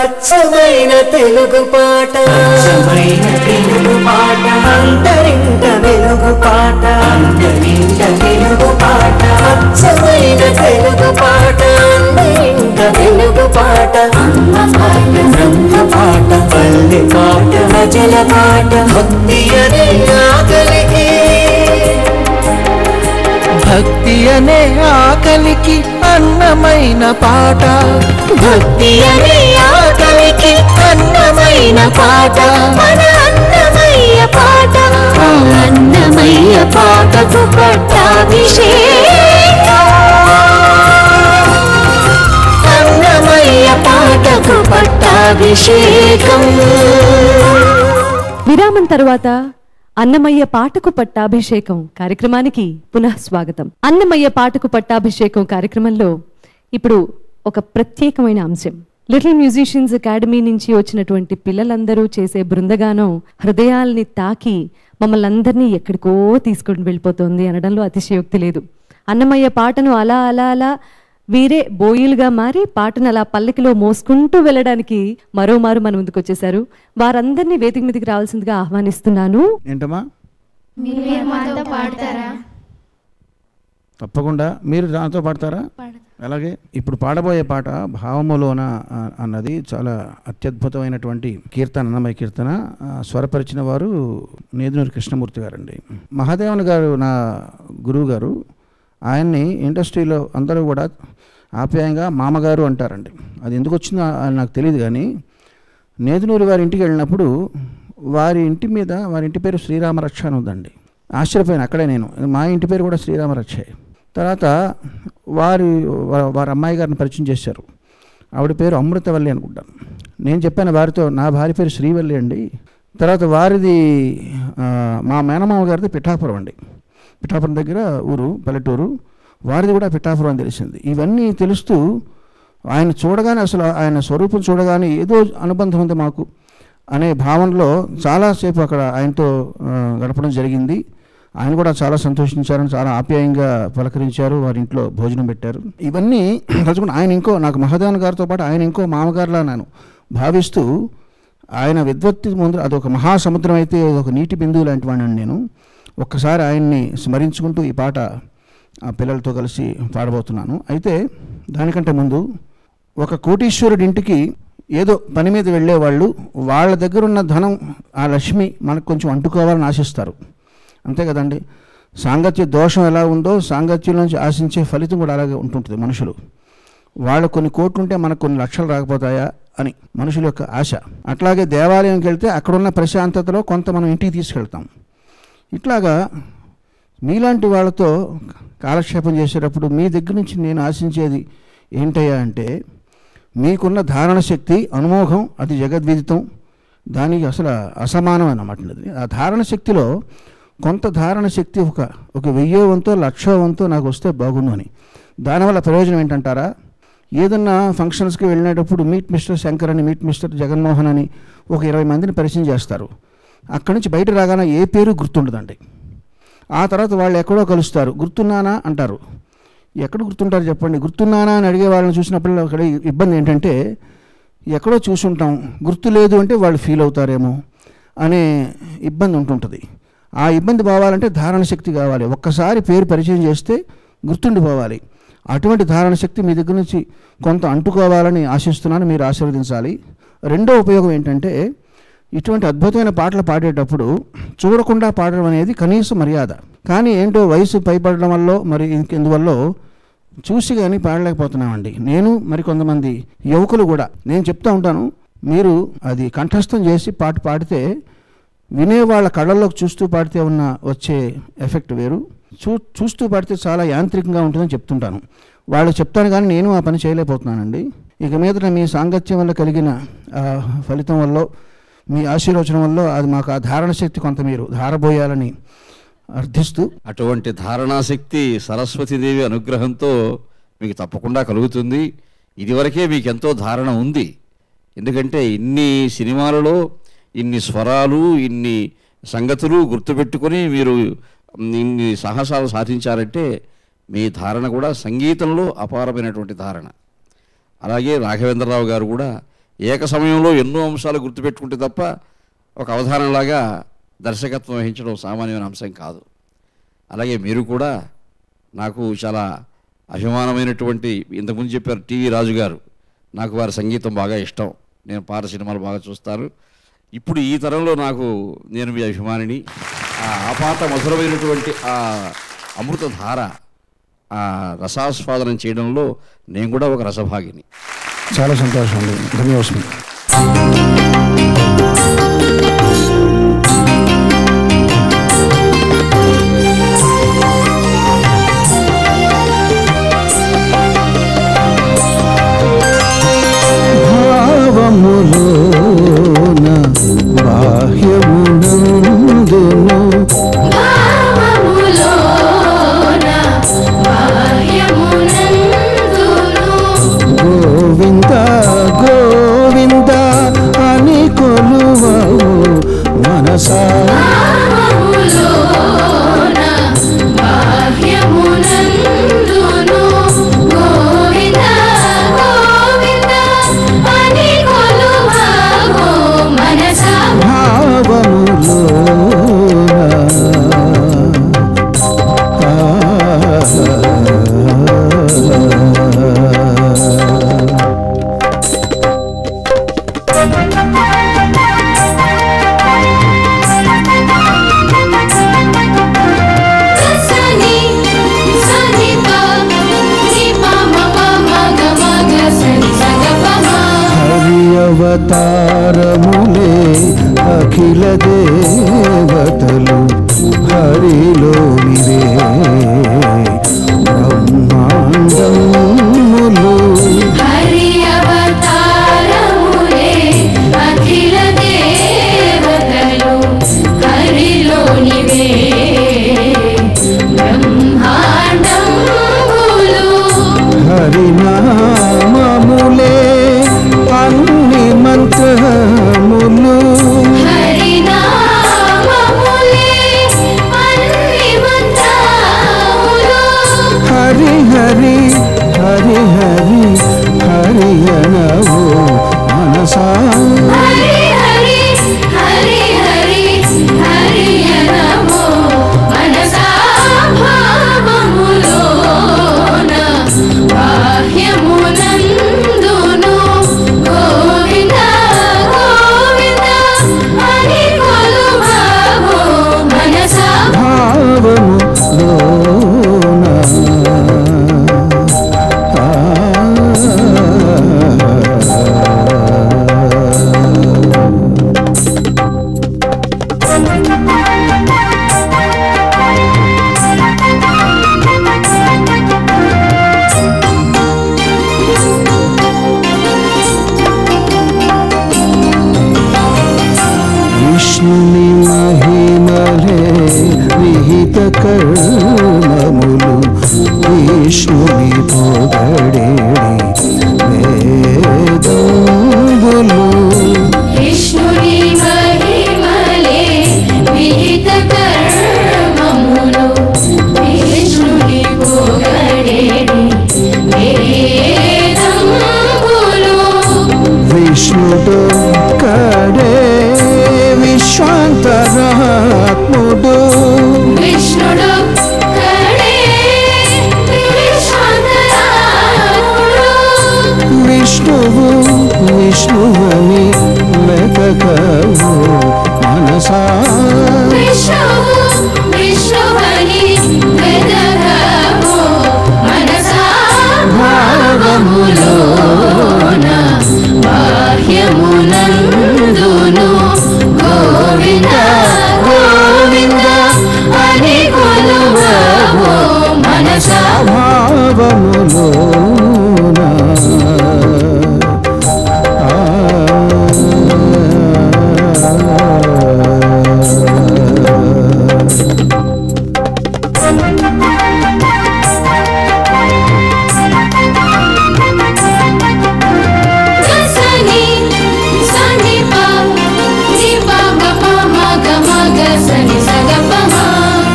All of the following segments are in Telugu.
అచ్చమైన తెలుగు పాట, అచ్చమైన తెలుగు పాట, అంతరింట వెలుగు పాట, అంతరింట వెలుగు పాట, అచ్చమైన తెలుగు పాట, అంతరింట వెలుగు పాట, అమ్మ పాట, బ్రహ్మ పాట, పల్లె పాట, ప్రజల పాట, భక్తి అనే ఆకలికి, భక్తి అనే ఆకలికి అన్నమైన పాట, భక్తి అనే ఆకలికి అన్నమైన పాట, మన అన్నమయ్య పాట, అన్నమయ్య పాటకు పట్టాభిషేకం, అన్నమయ్య పాటకు పట్టాభిషేకం. విరామం తరువాత అన్నమయ్య పాటకు పట్టాభిషేకం కార్యక్రమానికి పునః స్వాగతం. అన్నమయ్య పాటకు పట్టాభిషేకం కార్యక్రమంలో ఇప్పుడు ఒక ప్రత్యేకమైన అంశం. లిటిల్ మ్యూజిషియన్స్ అకాడమీ నుంచి వచ్చినటువంటి పిల్లలందరూ చేసే బృందగానం హృదయాల్ని తాకి మమ్మల్ని అందరినీ ఎక్కడికో తీసుకుని వెళ్ళిపోతుంది అనడంలో అతిశయోక్తి లేదు. అన్నమయ్య పాటను అలా అలా అలా వీరే బోయిలుగా మారి పాటను అలా పల్లకిలో మోసుకుంటూ వెళ్ళడానికి మరోమారు మన ముందుకు వచ్చేసారు. వారందరినీ వేదిక మీదకి రావాల్సిందిగా ఆహ్వానిస్తున్నాను. ఏంటమ్మా, తప్పకుండా మీరు దాంతో పాడతారా? అలాగే ఇప్పుడు పాడబోయే పాట భావములోన అన్నది చాలా అత్యద్భుతమైనటువంటి కీర్తన, అన్నమయ్య కీర్తన. స్వరపరిచిన వారు నేదునూరి కృష్ణమూర్తి గారండి. మహాదేవన్ గారు నా గురువు గారు. ఆయన్ని ఇండస్ట్రీలో అందరూ కూడా ఆప్యాయంగా మామగారు అంటారండి. అది ఎందుకు వచ్చిందో నాకు తెలియదు, కానీ నేదునూరి వారి ఇంటికి వెళ్ళినప్పుడు వారి ఇంటి పేరు శ్రీరామరక్ష అని ఉందండి. ఆశ్చర్యపోయాను అక్కడే నేను. మా ఇంటి పేరు కూడా శ్రీరామరక్షే. తర్వాత వారి అమ్మాయి గారిని పరిచయం చేశారు. ఆవిడ పేరు అమృతవల్లి అనుకుంటాను. నేను చెప్పాను వారితో, నా భార్య పేరు శ్రీవల్లి అండి. తర్వాత వారిది మా మేనమామ గారిది పిఠాపురం అండి. పిఠాపురం దగ్గర ఊరు, పల్లెటూరు. వారిది కూడా పిఠాపురం అని తెలిసింది. ఇవన్నీ తెలుస్తూ ఆయన చూడగానే, అసలు ఆయన స్వరూపం చూడగానే ఏదో అనుబంధం ఉంది మాకు అనే భావనలో చాలాసేపు అక్కడ ఆయనతో గడపడం జరిగింది. ఆయన కూడా చాలా సంతోషించారని, చాలా ఆప్యాయంగా పలకరించారు, వారి ఇంట్లో భోజనం పెట్టారు. ఇవన్నీ తలుచుకుని ఆయన నాకు మహాదేవన్ గారితో పాటు ఆయన ఇంకో మామగారులా నేను భావిస్తూ, ఆయన విద్వత్తి ముందు అదొక మహాసముద్రం అయితే ఒక నీటి బిందువు లాంటి వాడిని నేను. ఒక్కసారి ఆయన్ని స్మరించుకుంటూ ఈ పాట పిల్లలతో కలిసి పాడబోతున్నాను. అయితే దానికంటే ముందు, ఒక కోటీశ్వరుడి ఇంటికి ఏదో పని మీద వెళ్ళేవాళ్ళు వాళ్ళ దగ్గర ఉన్న ధనం, ఆ లక్ష్మి మనకు కొంచెం అంటుకోవాలని ఆశిస్తారు, అంతే కదండి. సాంగత్య దోషం ఎలా ఉందో సాంగత్యం నుంచి ఆశించే ఫలితం కూడా అలాగే ఉంటుంటుంది. మనుషులు వాళ్ళు కొన్ని కోట్లు ఉంటే మనకు కొన్ని లక్షలు రాకపోతాయా అని మనుషుల యొక్క ఆశ. అట్లాగే దేవాలయంకి వెళ్తే అక్కడున్న ప్రశాంతతలో కొంత మనం ఇంటికి తీసుకెళ్తాం. ఇట్లాగా మీలాంటి వాళ్ళతో కాలక్షేపం చేసేటప్పుడు మీ దగ్గర నుంచి నేను ఆశించేది ఏంటయ్యా అంటే, మీకున్న ధారణ శక్తి అనుమోఘం, అది జగద్విదితం, దానికి అసలు అసమానం అన్నమాట. ఆ ధారణ శక్తిలో కొంత ధారణ శక్తి ఒక 1000 వంతో 1,00,000 వంతో నాకు వస్తే బాగుండు అని. దానివల్ల ప్రయోజనం ఏంటంటారా? ఏదన్నా ఫంక్షన్స్కి వెళ్ళినప్పుడు మీట్ మిస్టర్ శంకర్ అని, మీట్ మిస్టర్ జగన్మోహన్ అని ఒక 20 మందిని పరిచయం చేస్తారు. అక్కడి నుంచి బయట రాగానే ఏ పేరు గుర్తుండదండి. ఆ తర్వాత వాళ్ళు ఎక్కడో కలుస్తారు, గుర్తున్నానా అంటారు. ఎక్కడ గుర్తుంటారు చెప్పండి? గుర్తున్నానా అని అడిగే వాళ్ళని చూసినప్పుడు అక్కడ ఇబ్బంది ఏంటంటే, ఎక్కడో చూసుంటాం, గుర్తు లేదు అంటే వాళ్ళు ఫీల్ అవుతారేమో అనే ఇబ్బంది ఉంటుంటుంది. ఆ ఇబ్బంది పోవాలంటే ధారణ శక్తి కావాలి. ఒక్కసారి పేరు పరిచయం చేస్తే గుర్తుండిపోవాలి. అటువంటి ధారణ శక్తి మీ దగ్గర నుంచి కొంత అంటుకోవాలని ఆశిస్తున్నాను, మీరు ఆశీర్వదించాలి. రెండో ఉపయోగం ఏంటంటే, ఇటువంటి అద్భుతమైన పాటలు పాడేటప్పుడు చూడకుండా పాడడం అనేది కనీస మర్యాద. కానీ ఏంటో వయసు పైపడడం వల్ల మరి ఇంకెందువల్ల చూసి కానీ పాడలేకపోతున్నామండి. నేను మరి కొంతమంది యువకులు కూడా నేను చెప్తూ ఉంటాను, మీరు అది కంఠస్థం చేసి పాట పాడితే వినేవాళ్ళ కళ్ళల్లోకి చూస్తూ పాడితే వచ్చే ఎఫెక్ట్ వేరు. చూస్తూ పాడితే చాలా యాంత్రికంగా ఉంటుందని చెప్తుంటాను. వాళ్ళు చెప్తాను కానీ నేను ఆ పని చేయలేకపోతున్నానండి. ఇక మీదట మీ సాంగత్యం వల్ల కలిగిన ఫలితం వల్ల, మీ ఆశీర్వచనం వల్ల అది మాకు ఆ ధారణ శక్తి కొంత మీరు ధారబోయాలని అర్థిస్తూ, అటువంటి ధారణాశక్తి సరస్వతీదేవి అనుగ్రహంతో మీకు తప్పకుండా కలుగుతుంది. ఇదివరకే మీకు ఎంతో ధారణ ఉంది. ఎందుకంటే ఇన్ని సినిమాలలో ఇన్ని స్వరాలు, ఇన్ని సంగతులు గుర్తుపెట్టుకొని మీరు ఇన్ని సాహసాలు సాధించారంటే మీ ధారణ కూడా సంగీతంలో అపారమైనటువంటి ధారణ. అలాగే రాఘవేంద్రరావు గారు కూడా ఏక సమయంలో ఎన్నో అంశాలు గుర్తుపెట్టుకుంటే తప్ప ఒక అవధానంలాగా దర్శకత్వం వహించడం సామాన్యమైన అంశం కాదు. అలాగే మీరు కూడా నాకు చాలా అభిమానమైనటువంటి, ఇంతకుముందు చెప్పారు టీవీ రాజు గారు, నాకు వారి సంగీతం బాగా ఇష్టం, నేను పాత సినిమాలు బాగా చూస్తాను. ఇప్పుడు ఈ తరంలో నేను మీ అభిమానిని. ఆపాత మధురమైనటువంటి ఆ అమృతధార, ఆ రసాస్వాదనం చేయడంలో నేను కూడా ఒక రసభాగిని. చాలా సంతోషం అండి, ధన్యవాదాలు. భావములోన బాహ్యమునందును గోవింద గోవింద అని కొలువవు మనసా. అవతారములే అఖిల దేవతలు హరిలోనివే బ్రహ్మాండములు. హరి అవతారములే అఖిల దేవతలు హరిలోనివే బ్రహ్మాండములు. హరినామములే అన్ని మంత్రములు. హరినామములే అన్ని మంత్రములు. హరి హరి హరి హరి హరి అనవో మనసా. హరి హరి హరి హరి హరి అనవో మనసా. భావములోన బాహ్యమునందును గోవింద గోవింద అని కొలువవో మనసా. భావములోన విష్ణుని మహిమలే విహిత కర్మములు. విష్ణుని పొగడేడి వేదములు. విష్ణుని మహిమలే విహిత కర్మములు. విష్ణుని పొగడేడి వేదములు. విష్ణుడు కడే విశ్వాంతరాత్ముడు. విష్ణుడు కడే విశ్వాంతరాత్ముడు. విష్ణువు విష్ణువని వెతకవు మనసా. విష్ణువు విష్ణువని వెతకవు మనసా. భావములోన బాహ్యమునందును గోవింద గోవింద అని కొలువవో మనసా. భావములోన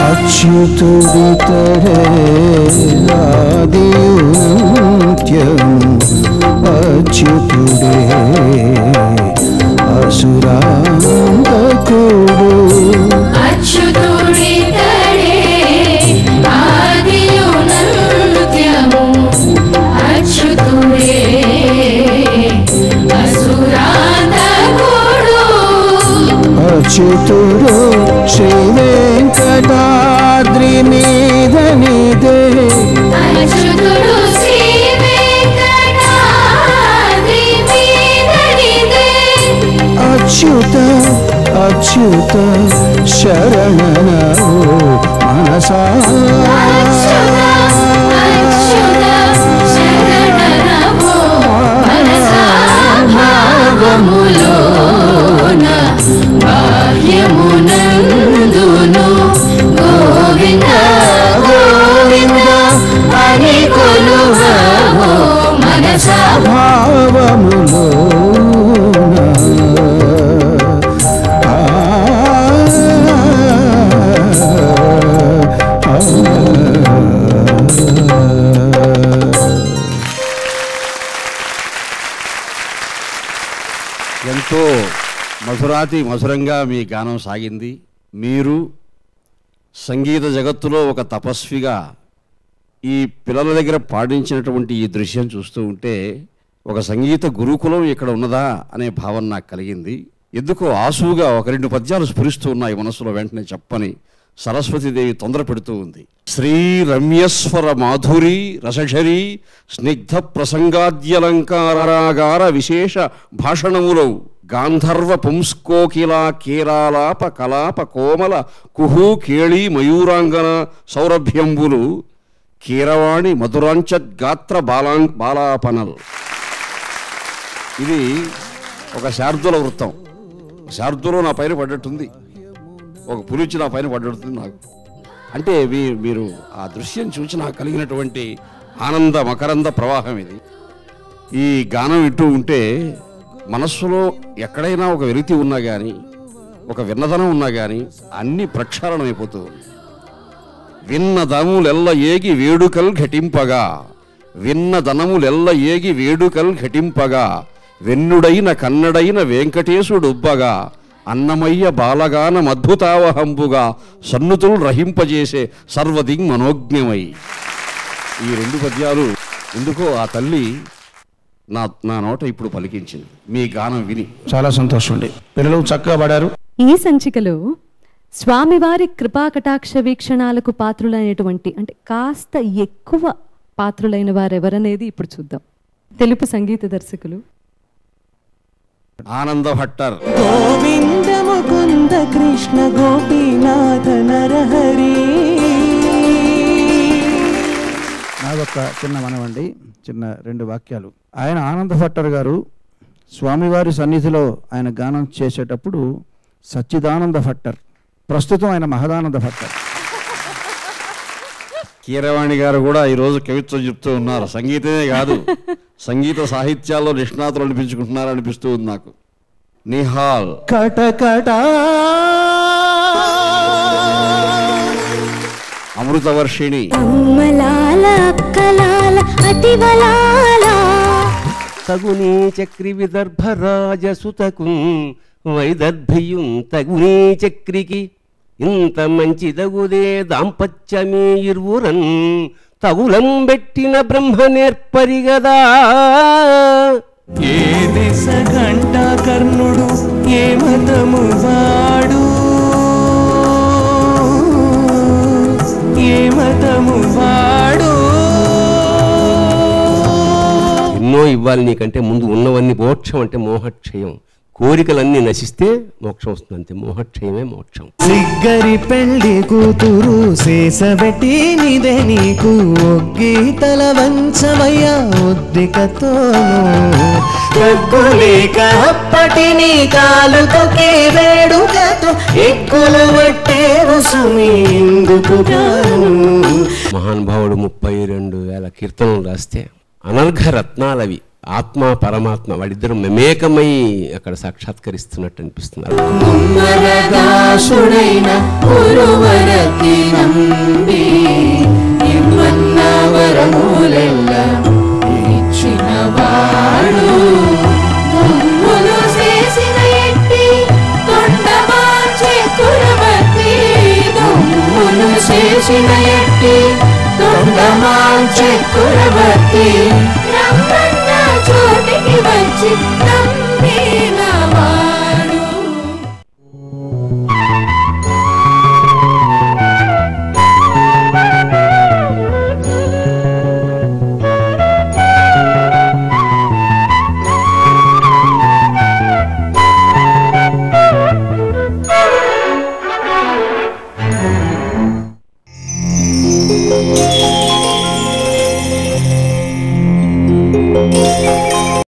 అచ్యుతుడితరే ఆదియుంత్యం అచ్యుత శరణనో మనసా భావములోన బాహ్యమునందును గోవింద గోవింద అని కొలువవో మనసా భావములోన ఎంతో మధురాతి మధురంగా మీ గానం సాగింది. మీరు సంగీత జగత్తులో ఒక తపస్విగా ఈ పిల్లల దగ్గర పాడించినటువంటి ఈ దృశ్యం చూస్తూ ఉంటే ఒక సంగీత గురుకులం ఇక్కడ ఉన్నదా అనే భావన నాకు కలిగింది. ఎందుకో ఆసువుగా ఒక 2 పద్యాలు స్ఫురిస్తూ ఉన్నాయి మనసులో. వెంటనే చెప్పని సరస్వతీదేవి తొందర పెడుతూ ఉంది. శ్రీ రమ్యస్వర మాధురి రసఝరి స్నిగ్ధ ప్రసంగాద్యలంకారాగార విశేష భాషణములో గాంధర్వ పుంస్కోకిలా కేరాలాప కలాప కోమల కుహు కేళి మయూరాంగన సౌరభ్యంబులు కీరవాణి మధురాంచద్గాత్ర బాలాపనల్. ఇది ఒక శార్దుల వృత్తం. శార్దులో నా పైన పడ్డట్టుంది, ఒక పులిచి నా పైన పడ్డట్టుంది నాకు. అంటే మీరు ఆ దృశ్యం చూసి నాకు కలిగినటువంటి ఆనంద మకరంద ప్రవాహం ఇది. ఈ గానం వింటూ ఉంటే మనస్సులో ఎక్కడైనా ఒక వెలితి ఉన్నా కానీ, ఒక విన్నదనం ఉన్నా కానీ అన్నీ ప్రక్షాళనమైపోతూ ఉంది. విన్నదములెల్ల ఏగి వేడుకల్ ఘటింపగా, విన్నదనములెల్ల ఏగి వేడుకల్ ఘటింపగా, వెన్నుడైన కన్నడైన వెంకటేశుడుబ్బగా, అన్నమయ్య బాలగానం అద్భుతావహంబుగా సన్నుతులు రహింపజేసే సర్వదింగ్ మనోజ్ఞమై. ఈ 2 పద్యాలు ఎందుకో ఆ తల్లి నా నోట ఇప్పుడు పలికించింది మీ గానం విని. చాలా సంతోషం అండి. పిల్లలు చక్కగా పాడారు. ఈ సంచికలో స్వామివారి కృపా కటాక్ష వీక్షణాలకు పాత్రులైనటువంటి, అంటే కాస్త ఎక్కువ పాత్రులైన వారెవరనేది ఇప్పుడు చూద్దాం. తెలుపు సంగీత దర్శకులు ఆనంద భట్టర్. గోవింద ముకుంద కృష్ణ గోపీనాథ నరహరి. నాదొక చిన్న మనవండి, చిన్న 2 వాక్యాలు. ఆయన ఆనంద భట్టర్ గారు స్వామివారి సన్నిధిలో ఆయన గానం చేసేటప్పుడు సచ్చిదానంద భట్టర్, ప్రస్తుతం ఆయన మహదానంద భట్టర్. కీరవాణి గారు కూడా ఈరోజు కవిత్వం చెప్తూ ఉన్నారు. సంగీతమే కాదు, సంగీత సాహిత్యాల్లో నిష్ణాతులు అనిపించుకుంటున్నారు అనిపిస్తూ ఉంది నాకు. నిహాల్. కటకట అమృతవర్షిణి. అమ్మలాల అక్కలాల అతివలాల తగునీ చక్రి విదర్భరాజసుతకు వైదర్భియుం తగునీ చక్రికి ఇంత మంచిదగుదే దాంపత్యమే ఇరువురన్ తగులం పెట్టిన బ్రహ్మ నేర్పరిగదా. ఏ దిశ గంట కర్ణుడు ఏ మతము వాడు, ఏ మతము వాడు. ఎన్నో ఇవ్వాలి నీకంటే ముందు ఉన్నవన్నీ మోక్షం అంటే మోహక్షయం. కోరికలన్నీ నశిస్తే మోక్షం వస్తుంది, అంతే. మోహక్షయమే మోక్షం. సిగ్గరి పెళ్లి కూతురు శేషబెట్టి నిదే నీకు ఒగ్గి తల వంచమయ్య ఉద్దికతోను కగ్గులేక అప్పటి నీ కాలు తొక్కి వేడుకతో ఎక్కులు పట్టేరు సుమీందుకు. మహానుభావుడు 32,000 కీర్తనలు రాస్తే అనర్ఘ రత్నాలవి. ఆత్మ పరమాత్మ వాడిద్దరు మమేకమై అక్కడ సాక్షాత్కరిస్తున్నట్టు అనిపిస్తున్నారు. దాసుడైన గురువరతి నంబి ఇమ్మన్న వరములెల్ల ఇచ్చిన వాడు దొంగులు చేసిన ఎట్టి తొండమాంచె కురవతి, దొంగులు చేసిన ఎట్టి తొండమాంచె కురవతి. చోటికి వచ్చి